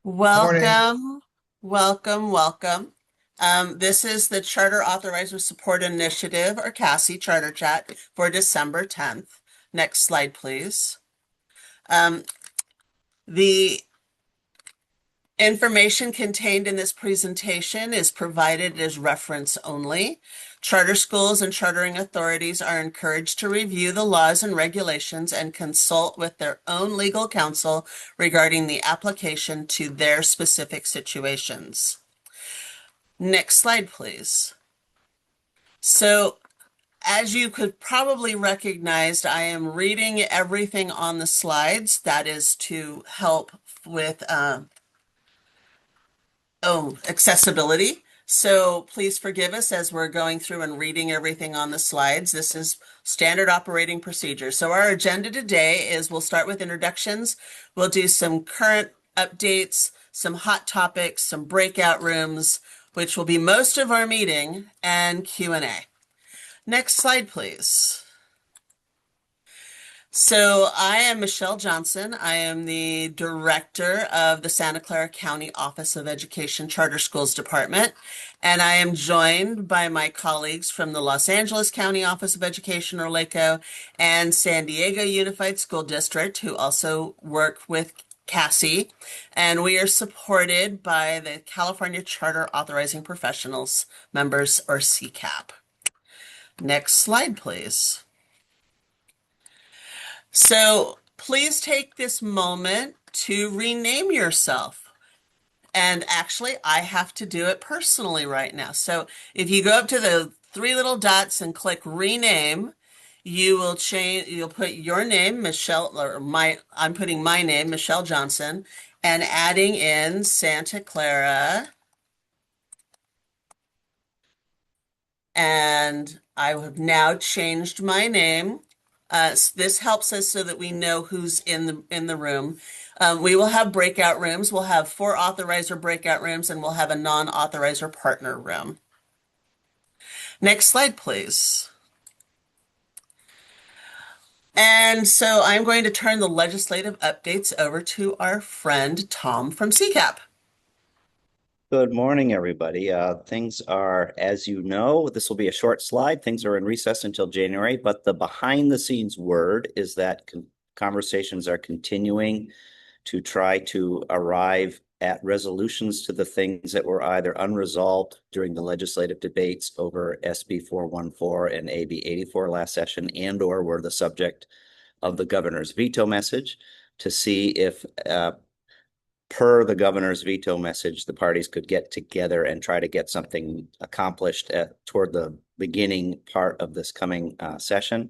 Morning. Welcome, welcome. This is the Charter Authorizer Support Initiative, or CASI Charter Chat for December 10th. Next slide, please. The information contained in this presentation is provided as reference only. Charter schools and chartering authorities are encouraged to review the laws and regulations and consult with their own legal counsel regarding the application to their specific situations. Next slide, please. So, as you could probably recognize, I am reading everything on the slides. That is to help with accessibility. So please forgive us as we're going through and reading everything on the slides. This is standard operating procedure. So our agenda today is we'll start with introductions. We'll do some current updates, some hot topics, some breakout rooms, which will be most of our meeting, and Q&A. Next slide, please. So I am Michelle Johnson. I am the director of the Santa Clara County Office of Education Charter Schools Department, and I am joined by my colleagues from the Los Angeles County Office of Education, or LACO, and San Diego Unified School District, who also work with CASI, and we are supported by the California Charter Authorizing Professionals members, or CCAP. Next slide, please. So please take this moment to rename yourself. And actually, I have to do it personally right now. So if you go up to the three little dots and click rename, you'll put your name, Michelle, I'm putting my name, Michelle Johnson, and adding in Santa Clara. And I have now changed my name. This helps us so that we know who's in the room. We will have breakout rooms. We'll have 4 authorizer breakout rooms, and we'll have a non-authorizer partner room. Next slide, please. And so I'm going to turn the legislative updates over to our friend Tom from CCAP. Good morning, everybody. Things are, as you know, this will be a short slide. Things are in recess until January, but the behind the scenes word is that conversations are continuing to try to arrive at resolutions to the things that were either unresolved during the legislative debates over SB 414 and AB 84 last session, and or were the subject of the governor's veto message, to see if per the governor's veto message, the parties could get together and try to get something accomplished toward the beginning part of this coming session.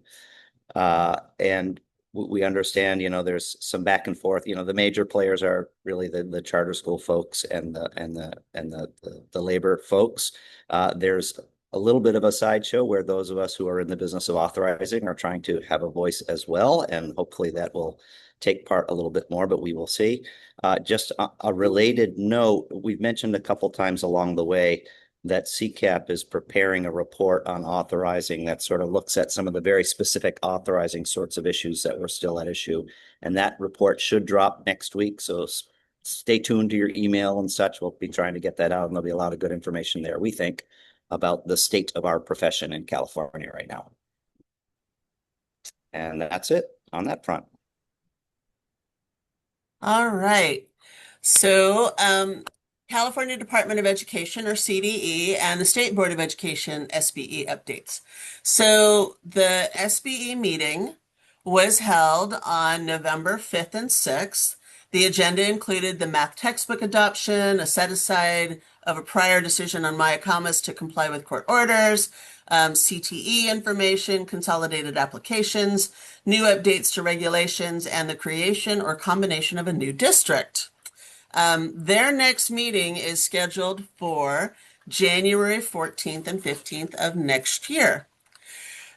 And we understand, there's some back and forth. The major players are really the charter school folks and the labor folks. There's a little bit of a sideshow where those of us who are in the business of authorizing are trying to have a voice as well, and hopefully that will take part a little bit more, but we will see. Just a related note, we've mentioned a couple times along the way that CCAP is preparing a report on authorizing that sort of looks at some of the very specific authorizing sorts of issues that were still at issue. And that report should drop next week. So stay tuned to your email and such. We'll be trying to get that out, and there'll be a lot of good information there, we think, about the state of our profession in California right now. And that's it on that front. All right. So, California Department of Education, or CDE, and the State Board of Education, SBE updates. So the SBE meeting was held on November 5th and 6th. The agenda included the math textbook adoption, a set aside of a prior decision on Mayacamas to comply with court orders, CTE information, consolidated applications, new updates to regulations, and the creation or combination of a new district. Their next meeting is scheduled for January 14th and 15th of next year.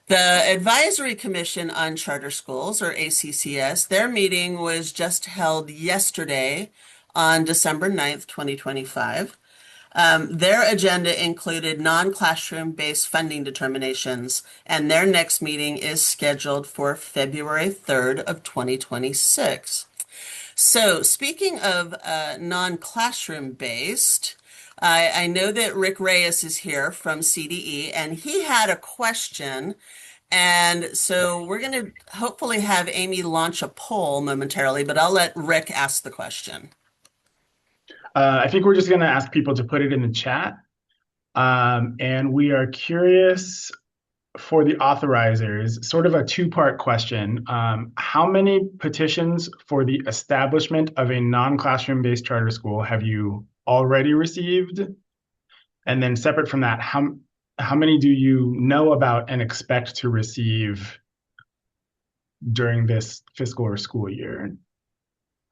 The Advisory Commission on Charter Schools, or ACCS, their meeting was just held yesterday on December 9th, 2025. Their agenda included non-classroom based funding determinations, and their next meeting is scheduled for February 3rd of 2026. So, speaking of non-classroom based, I know that Rick Reyes is here from CDE, and he had a question. And so we're going to hopefully have Amy launch a poll momentarily, but I'll let Rick ask the question. I think we're just going to ask people to put it in the chat. And we are curious for the authorizers, sort of a two-part question. How many petitions for the establishment of a non-classroom based charter school have you already received? And then separate from that, how many do you know about and expect to receive during this fiscal or school year?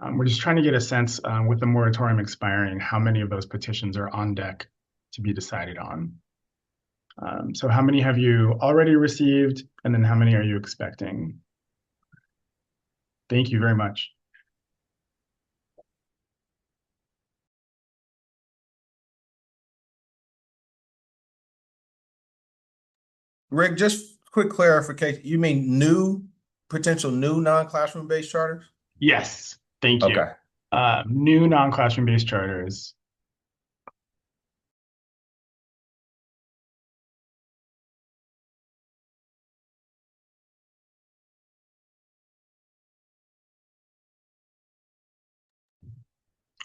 We're just trying to get a sense with the moratorium expiring, how many of those petitions are on deck to be decided on. So how many have you already received, and then how many are you expecting? Thank you very much. Rick, just quick clarification. You mean potential new non-classroom based charters? Yes, thank you. Okay. New non-classroom based charters.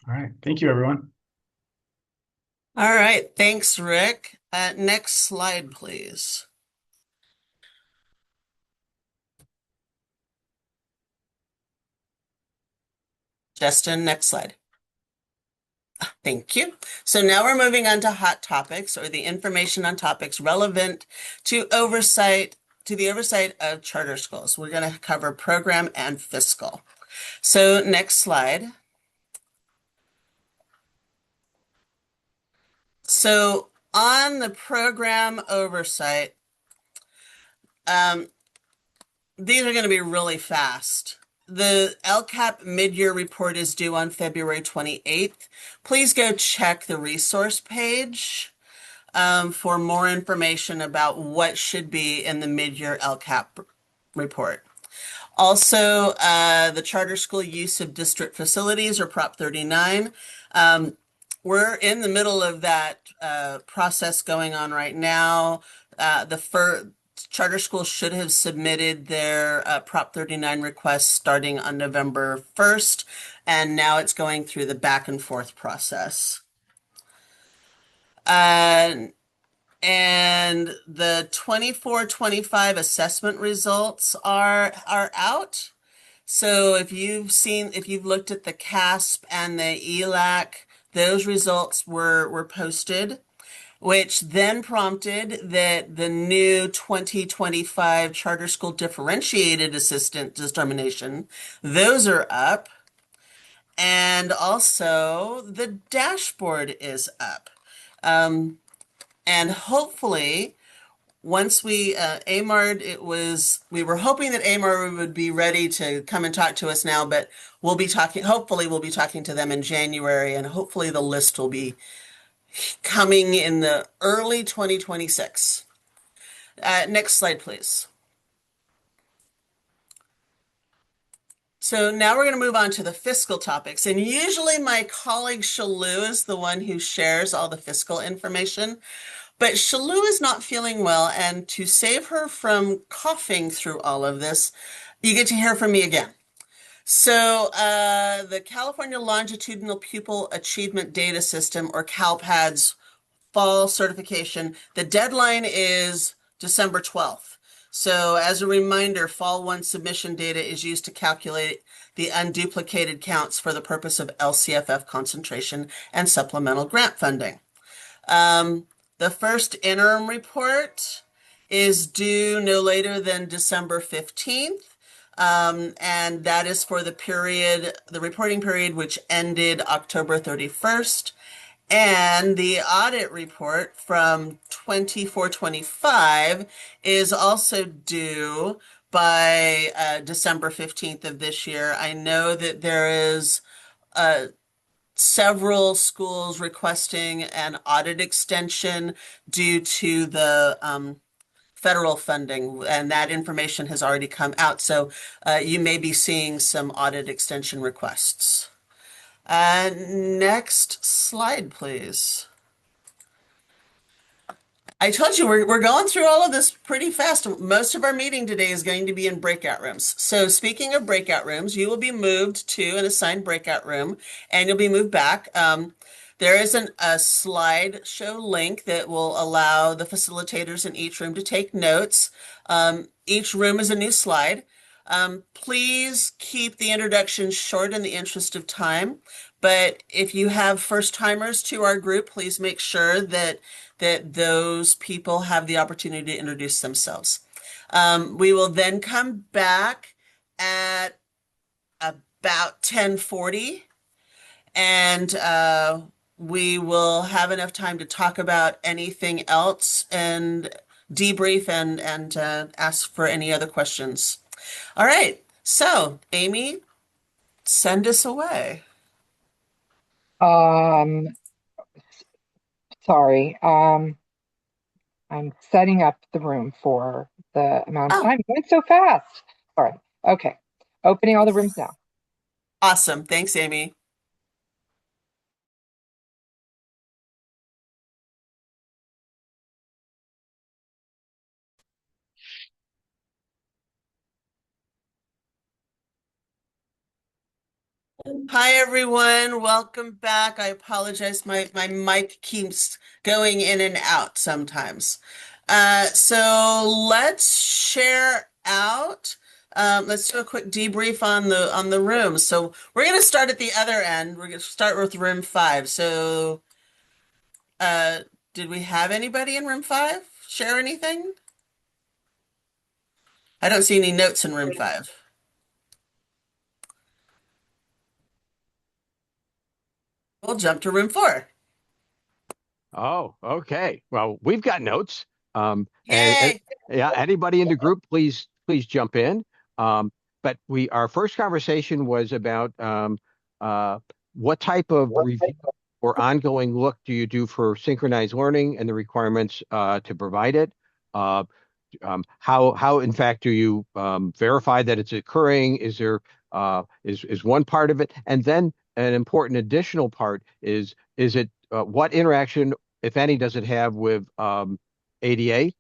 All right, thank you, everyone. All right, thanks, Rick. Next slide, please. Justin, next slide. Thank you. So now we're moving on to hot topics, or the information on topics relevant to the oversight of charter schools. We're going to cover program and fiscal. So next slide. So on the program oversight, these are going to be really fast. The LCAP mid-year report is due on February 28th. Please go check the resource page for more information about what should be in the mid-year LCAP report. Also, the charter school use of district facilities, or Prop 39. We're in the middle of that process going on right now. The charter schools should have submitted their Prop 39 requests starting on November 1st, and now it's going through the back and forth process. And the 24-25 assessment results are out. So if you've looked at the CASP and the ELAC, those results were posted, which then prompted that the new 2025 charter school differentiated assistant determination, those are up. And also the dashboard is up. And hopefully, once we we were hoping that AMAR would be ready to come and talk to us now, but hopefully we'll be talking to them in January, and hopefully the list will be coming in the early 2026. Next slide, please. So now we're going to move on to the fiscal topics. And usually my colleague Shalou is the one who shares all the fiscal information. But Shalou is not feeling well, and to save her from coughing through all of this, you get to hear from me again. So the California Longitudinal Pupil Achievement Data System, or CalPADS fall certification, the deadline is December 12th. So as a reminder, Fall 1 submission data is used to calculate the unduplicated counts for the purpose of LCFF concentration and supplemental grant funding. The first interim report is due no later than December 15th. And that is for the reporting period, which ended October 31st. And the audit report from 24-25 is also due by December 15th of this year. I know that there is several schools requesting an audit extension due to the federal funding, and that information has already come out. So you may be seeing some audit extension requests. Next slide, please. I told you we're going through all of this pretty fast. Most of our meeting today is going to be in breakout rooms. So speaking of breakout rooms, you will be moved to an assigned breakout room and you'll be moved back. There is a slideshow link that will allow the facilitators in each room to take notes. Each room is a new slide. Please keep the introduction short in the interest of time. But if you have first timers to our group, please make sure that those people have the opportunity to introduce themselves. We will then come back at about 10:40 and we will have enough time to talk about anything else and debrief and ask for any other questions. All right, so Amy, send us away. Um, sorry. I'm setting up the room for the amount of Oh, time. It went so fast. All right. Okay. Opening all the rooms now. awesome. Thanks, Amy. Hi, everyone. Welcome back. I apologize. My mic keeps going in and out sometimes. So let's share out. Let's do a quick debrief on the room. So we're going to start at the other end. We're going to start with room 5. So uh, did we have anybody in room 5 share anything? I don't see any notes in room 5. We'll jump to room 4. Oh, okay. Well, we've got notes. And Yay! yeah, anybody in the group, please jump in. But our first conversation was about what type of review or ongoing look do you do for synchronized learning and the requirements to provide it? Uh, how in fact do you verify that it's occurring? Is there is one part of it, and then an important additional part is it what interaction, if any, does it have with ADA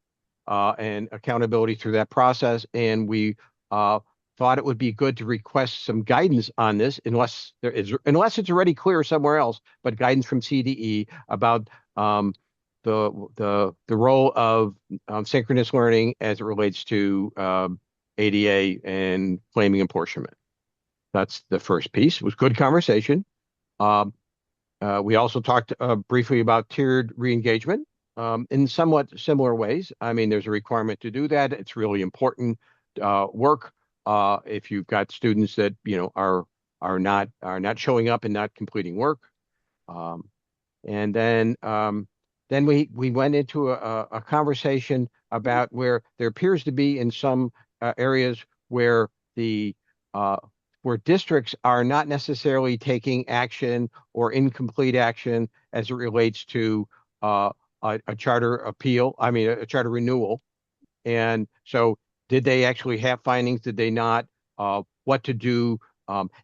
and accountability through that process? And we thought it would be good to request some guidance on this, unless it's already clear somewhere else, but guidance from CDE about the role of synchronous learning as it relates to ADA and claiming apportionment. That's the first piece. It was good conversation. Um, we also talked briefly about tiered reengagement in somewhat similar ways. I mean, there's a requirement to do that. It's really important work. If you've got students that are not showing up and not completing work, um, and then we went into a conversation about where there appears to be in some areas where the where districts are not necessarily taking action or incomplete action as it relates to a charter appeal, I mean, a charter renewal. And so did they actually have findings? Did they not? What to do?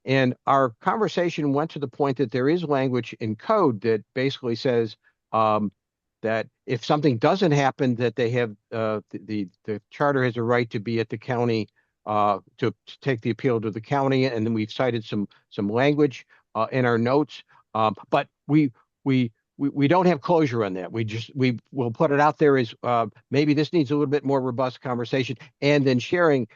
And our conversation went to the point that there is language in code that basically says that if something doesn't happen, that they have the charter has a right to be at the county to take the appeal to the county, and then we've cited some language in our notes, but we don't have closure on that. We will put it out there as maybe this needs a little bit more robust conversation, and then sharing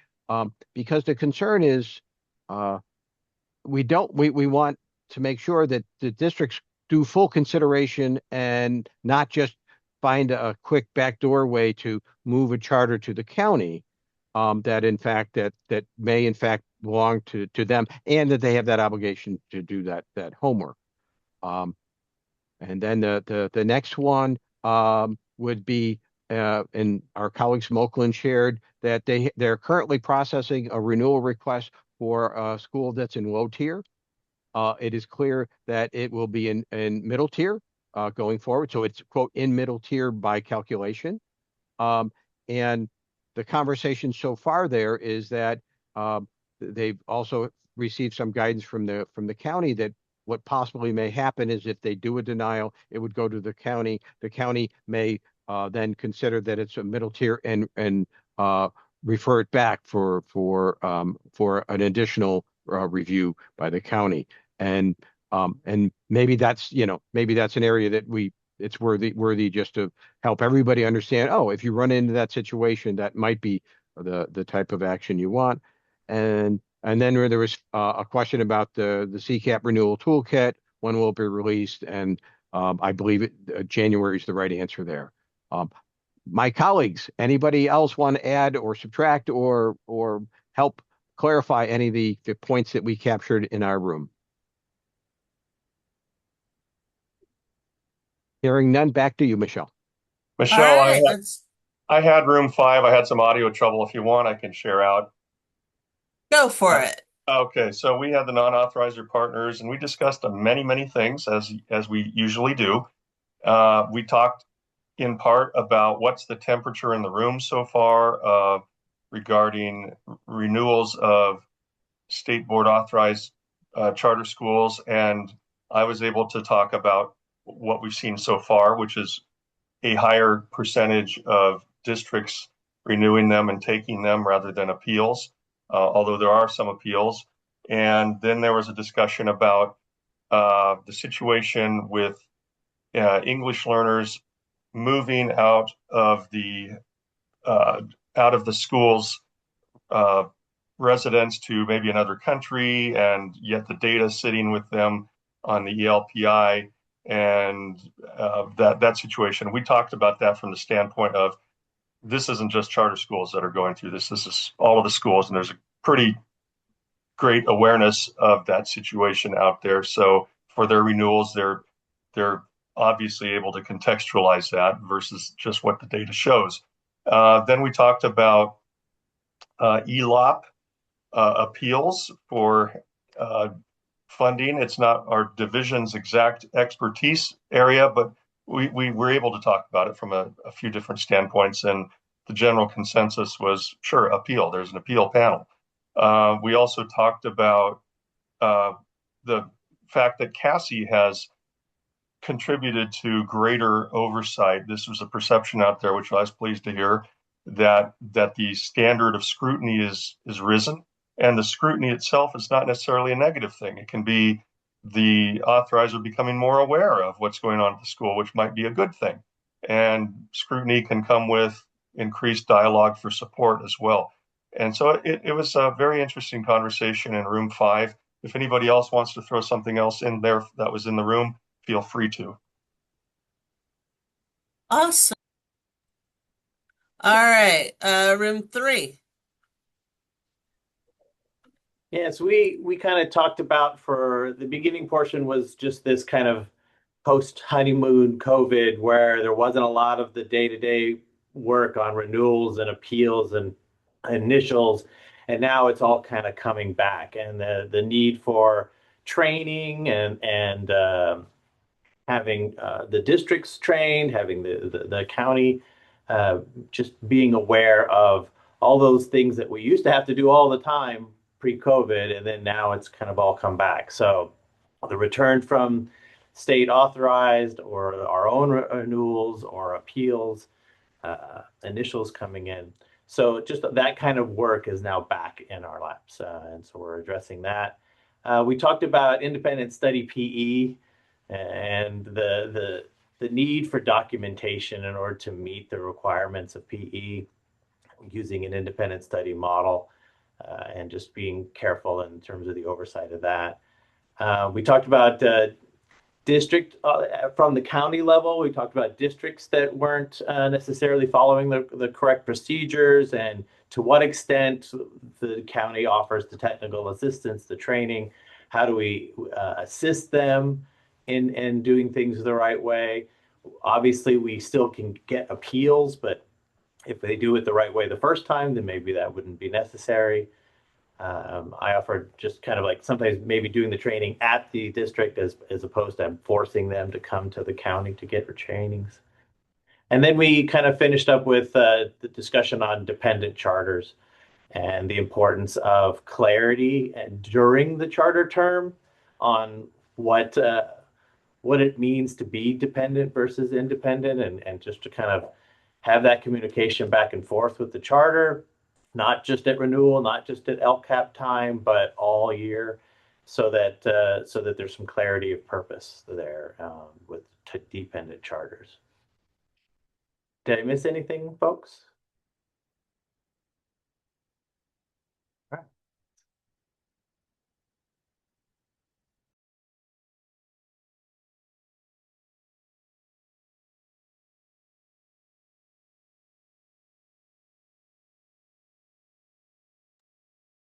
because the concern is we want to make sure that the districts do full consideration and not just find a quick backdoor way to move a charter to the county that in fact that may in fact belong to them, and that they have that obligation to do that homework. And then the next one would be and our colleagues from Oakland shared that they're currently processing a renewal request for a school that's in low tier. It is clear that it will be in middle tier going forward. So it's, quote, in middle tier by calculation. And the conversation so far there is that they've also received some guidance from the county that what possibly may happen is if they do a denial, it would go to the county. The county may then consider that it's a middle tier and refer it back for an additional review by the county. And maybe that's maybe that's an area that it's worthy just to help everybody understand. Oh, if you run into that situation, that might be the type of action you want. And then there was a question about the CCAP renewal toolkit. When will it be released? And I believe January is the right answer there. My colleagues, anybody else want to add or subtract or help clarify any of the points that we captured in our room? Hearing none, back to you, Michelle. All Michelle, right, let's I had room 5. I had some audio trouble. If you want, I can share out. go for it. Okay, so we had the non-authorizer partners, and we discussed many things as we usually do. We talked in part about what's the temperature in the room so far regarding renewals of state board authorized charter schools, and I was able to talk about what we've seen so far, which is a higher percentage of districts renewing them and taking them rather than appeals, although there are some appeals. And then there was a discussion about the situation with English learners moving out of the school's residence to maybe another country, and yet the data sitting with them on the ELPI and that situation. We talked about that from the standpoint of this isn't just charter schools that are going through this. This is all of the schools, and there's a pretty great awareness of that situation out there. So for their renewals, they're obviously able to contextualize that versus just what the data shows. Then we talked about ELOP appeals for funding. It's not our division's exact expertise area, but we were able to talk about it from a few different standpoints. And the general consensus was, sure, appeal. There's an appeal panel. We also talked about the fact that CASI has contributed to greater oversight. This was a perception out there, which I was pleased to hear, that the standard of scrutiny is risen. And the scrutiny itself is not necessarily a negative thing. It can be the authorizer becoming more aware of what's going on at the school, which might be a good thing. And scrutiny can come with increased dialogue for support as well. And so it was a very interesting conversation in room 5. If anybody else wants to throw something else in there that was in the room, feel free to. Awesome. All right, room 3. Yeah, so we kind of talked about, for the beginning portion was just this kind of post-honeymoon COVID, where there wasn't a lot of the day-to-day work on renewals and appeals and initials, and now it's all kind of coming back, and the need for training and having the districts trained, having the county just being aware of all those things that we used to have to do all the time pre-COVID, and then now it's kind of all come back. So the return from state authorized or our own renewals or appeals, initials coming in. So just that kind of work is now back in our laps, and so we're addressing that. We talked about independent study PE and the need for documentation in order to meet the requirements of PE using an independent study model, and just being careful in terms of the oversight of that. We talked about district from the county level. We talked about districts that weren't necessarily following the correct procedures, and to what extent the county offers the technical assistance, the training. How do we assist them in doing things the right way? Obviously, we still can get appeals, but if they do it the right way the first time, then maybe that wouldn't be necessary. I offered just kind of like sometimes maybe doing the training at the district as opposed to forcing them to come to the county to get their trainings. And then we kind of finished up with the discussion on dependent charters and the importance of clarity during the charter term on what it means to be dependent versus independent, and just to kind of have that communication back and forth with the charter, not just at renewal, not just at LCAP time, but all year, so that there's some clarity of purpose there with dependent charters. Did I miss anything, folks? All right.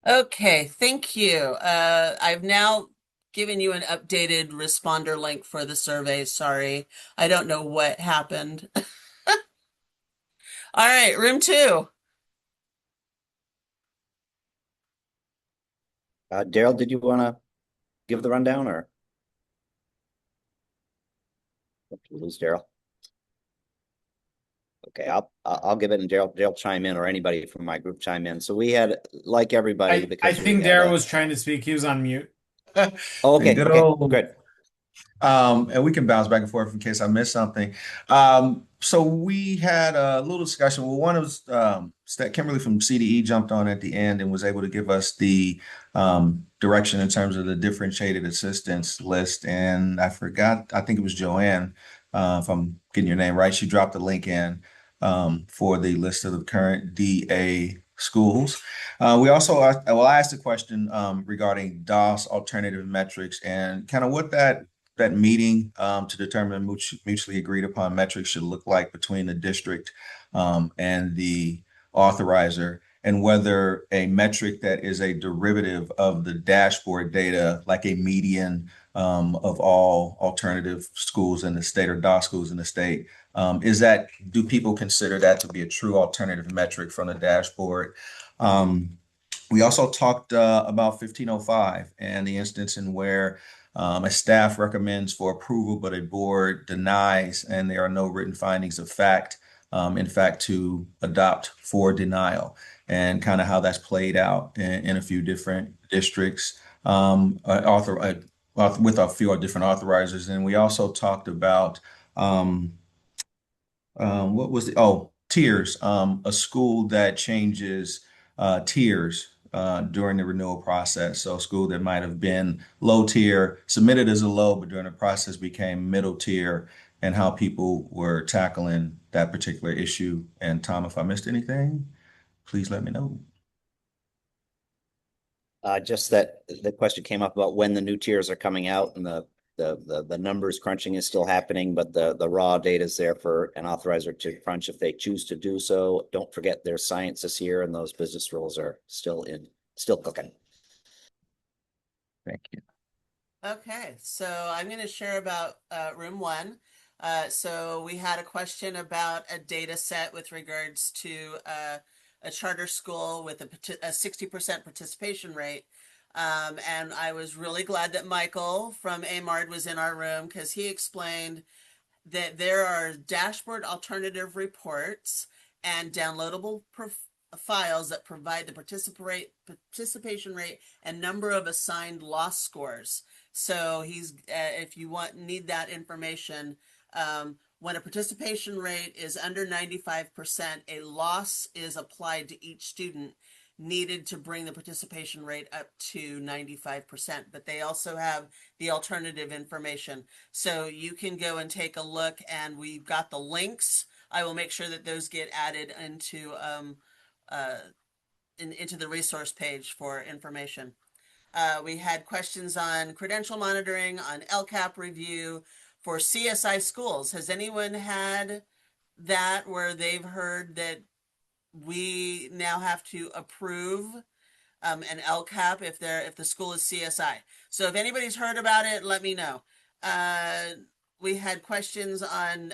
Okay, thank you. I've now given you an updated responder link for the survey. Sorry, I don't know what happened. All right, room 2. Daryl, did you want to give the rundown or? Did we lose Daryl? Okay, I'll give it and Daryl chime in, or anybody from my group chime in. So we had, like everybody, I because we think had Daryl was trying to speak. He was on mute. Oh, okay, Good okay, old good. And we can bounce back and forth in case I missed something. So we had a little discussion. Well, one was Kimberly from CDE jumped on at the end and was able to give us the direction in terms of the differentiated assistance list. And I forgot, I think it was Joanne, if I'm getting your name right. She dropped the link in for the list of the current DA schools. We also, I asked a question regarding DOS alternative metrics and kind of what that meeting to determine mutually agreed upon metrics should look like between the district and the authorizer, and whether a metric that is a derivative of the dashboard data, like a median of all alternative schools in the state or DOS schools in the state, do people consider that to be a true alternative metric from the dashboard? We also talked about 1505 and the instance in where a staff recommends for approval, but a board denies, and there are no written findings of fact, in fact, to adopt for denial, and kind of how that's played out in a few different districts with a few different authorizers. And we also talked about what was tiers, a school that changes tiers during the renewal process. So a school that might have been low tier, submitted as a low, but during the process became middle tier, and how people were tackling that particular issue. And Tom, if I missed anything, please let me know. Just that the question came up about when the new tiers are coming out, and the numbers crunching is still happening, but the raw data is there for an authorizer to crunch if they choose to do so. Don't forget there's science this year, and those business rules are still cooking. Thank you. Okay, so I'm going to share about room 1. So we had a question about a data set with regards to a charter school with a 60% participation rate. And I was really glad that Michael from AMARD was in our room, because he explained that there are dashboard alternative reports and downloadable files that provide the participation rate and number of assigned loss scores. So if you need that information, when a participation rate is under 95%, a loss is applied to each student needed to bring the participation rate up to 95%. But they also have the alternative information. So you can go and take a look, and we've got the links. I will make sure that those get added into the resource page for information. We had questions on credential monitoring, on LCAP review for CSI schools. Has anyone had that where they've heard that we now have to approve an LCAP if the school is CSI? So if anybody's heard about it, let me know. We had questions on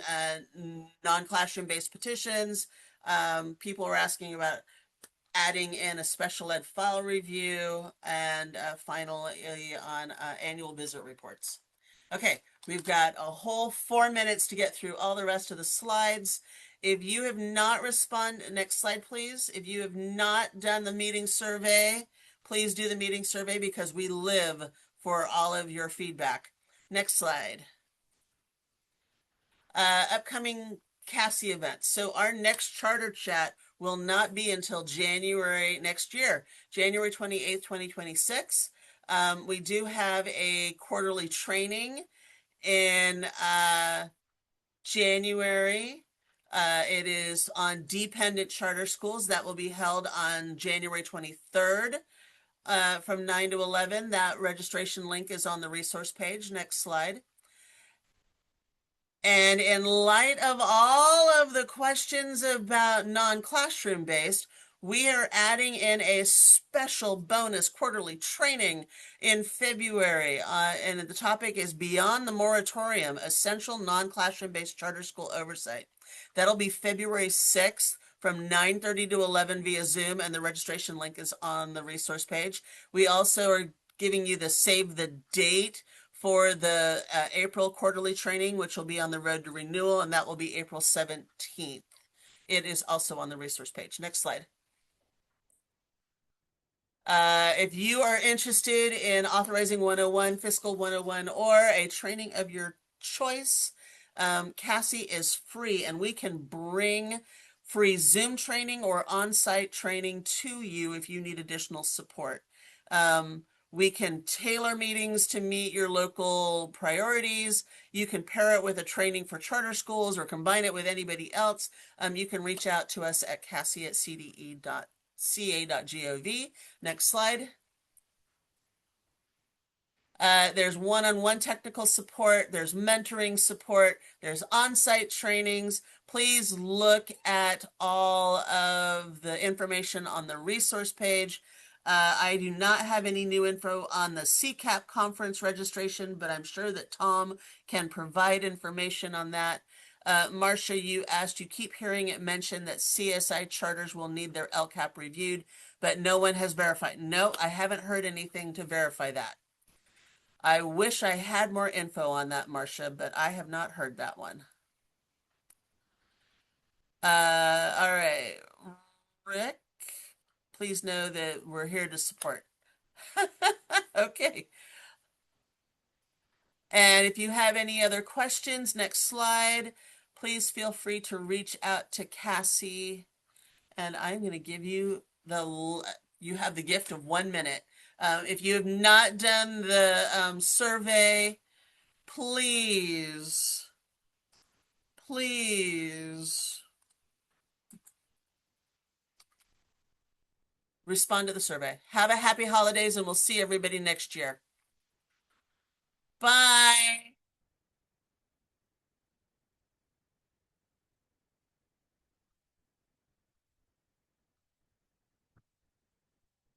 non-classroom based petitions. People were asking about adding in a special ed file review, and finally on annual visit reports. Okay, we've got a whole 4 minutes to get through all the rest of the slides. If you have not responded, next slide, please. If you have not done the meeting survey, please do the meeting survey because we live for all of your feedback. Next slide. Upcoming CASI events. So our next charter chat will not be until January next year, January 28th, 2026. We do have a quarterly training in January. It is on dependent charter schools. That will be held on January 23rd from 9 to 11. That registration link is on the resource page. Next slide. And in light of all of the questions about non-classroom based, we are adding in a special bonus quarterly training in February. And the topic is Beyond the Moratorium, Essential Non-Classroom Based Charter School Oversight. That'll be February 6th from 9:30 to 11 via Zoom, and the registration link is on the resource page. We also are giving you the save the date for the April quarterly training, which will be on the road to renewal, and that will be April 17th. It is also on the resource page. Next slide. If you are interested in Authorizing 101, Fiscal 101, or a training of your choice, CASI is free, and we can bring free Zoom training or on-site training to you if you need additional support. We can tailor meetings to meet your local priorities. You can pair it with a training for charter schools or combine it with anybody else. You can reach out to us at CASI@cde.ca.gov. Next slide. There's one-on-one technical support, there's mentoring support, there's on-site trainings. Please look at all of the information on the resource page. I do not have any new info on the CCAP conference registration, but I'm sure that Tom can provide information on that. Marcia, you asked, you keep hearing it mentioned that CSI charters will need their LCAP reviewed, but no one has verified. No, I haven't heard anything to verify that. I wish I had more info on that, Marcia, but I have not heard that one. All right. Rick, please know that we're here to support. Okay. And if you have any other questions, next slide, please feel free to reach out to Cassie. And I'm going to give you you have the gift of 1 minute. If you have not done the survey, please respond to the survey. Have a happy holidays, and we'll see everybody next year. Bye.